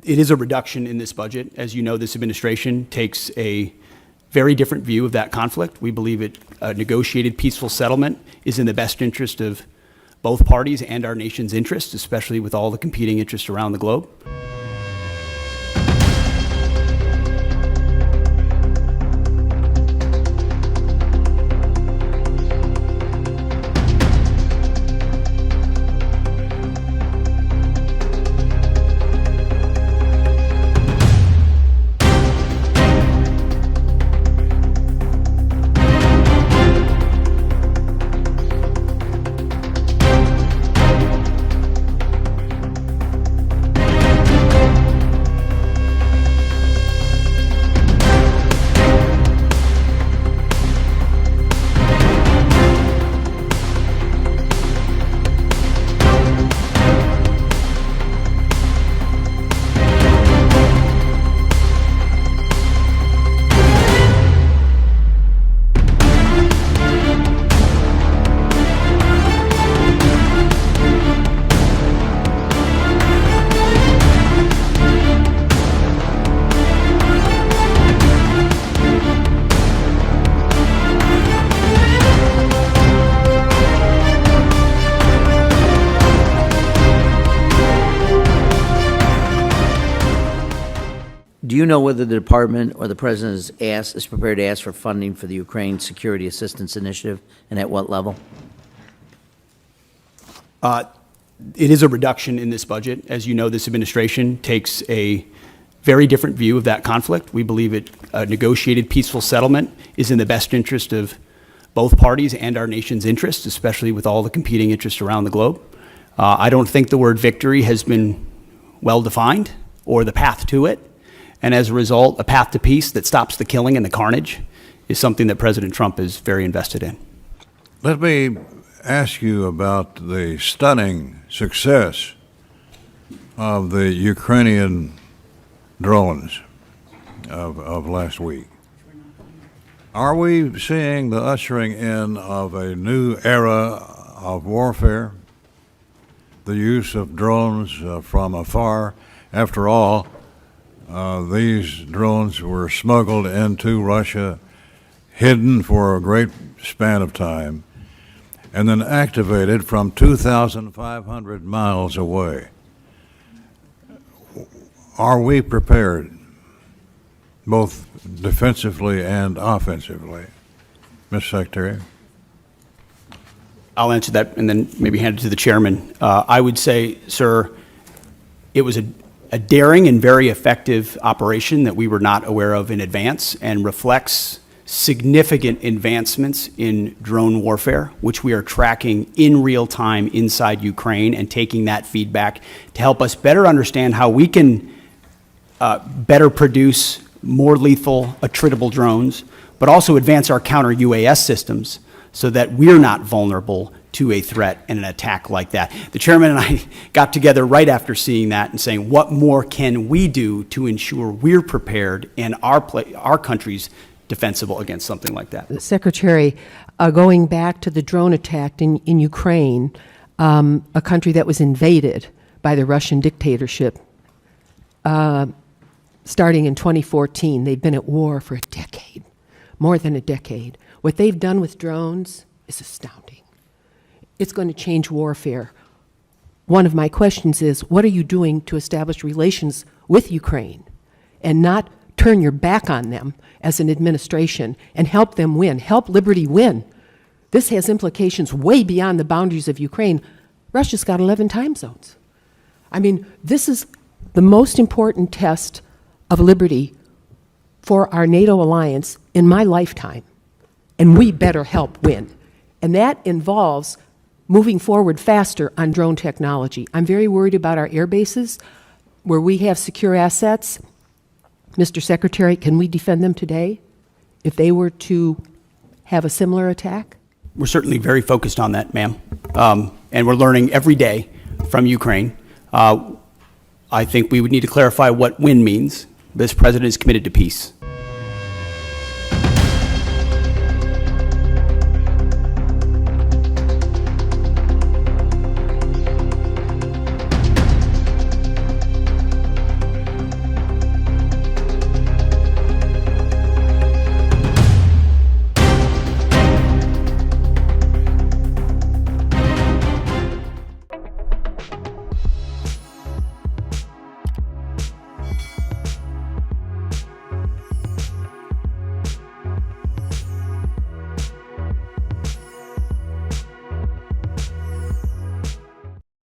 It is a reduction in this budget. As you know, this administration takes a very different view of that conflict. We believe a negotiated peaceful settlement is in the best interest of both parties and our nation's interests, especially with all the competing interests around the globe. Do you know whether the department or the president is prepared to ask for funding for the Ukraine Security Assistance Initiative, and at what level? It is a reduction in this budget. As you know, this administration takes a very different view of that conflict. We believe a negotiated peaceful settlement is in the best interest of both parties and our nation's interests, especially with all the competing interests around the globe. I don't think the word victory has been well defined, or the path to it. And as a result, a path to peace that stops the killing and the carnage is something that President Trump is very invested in. Let me ask you about the stunning success of the Ukrainian drones of last week. Are we seeing the ushering in of a new era of warfare? The use of drones from afar? After all, these drones were smuggled into Russia, hidden for a great span of time, and then activated from 2,500 miles away. Are we prepared, both defensively and offensively? Mr. Secretary? I'll answer that and then maybe hand it to the chairman. I would say, sir, it was a daring and very effective operation that we were not aware of in advance, and reflects significant advancements in drone warfare, which we are tracking in real time inside Ukraine and taking that feedback to help us better understand how we can better produce more lethal, attritable drones, but also advance our counter-UAS systems so that we're not vulnerable to a threat and an attack like that. The chairman and I got together right after seeing that and saying, what more can we do to ensure we're prepared and our country's defensible against something like that? Secretary, going back to the drone attack in Ukraine, a country that was invaded by the Russian dictatorship, starting in 2014, they've been at war for a decade, more than a decade. What they've done with drones is astounding. It's going to change warfare. One of my questions is, what are you doing to establish relations with Ukraine and not turn your back on them as an administration and help them win, help liberty win? This has implications way beyond the boundaries of Ukraine. Russia's got 11 time zones. I mean, this is the most important test of liberty for our NATO alliance in my lifetime, and we better help win. And that involves moving forward faster on drone technology. I'm very worried about our air bases where we have secure assets. Mr. Secretary, can we defend them today if they were to have a similar attack? We're certainly very focused on that, ma'am. And we're learning every day from Ukraine. I think we would need to clarify what win means. This president is committed to peace.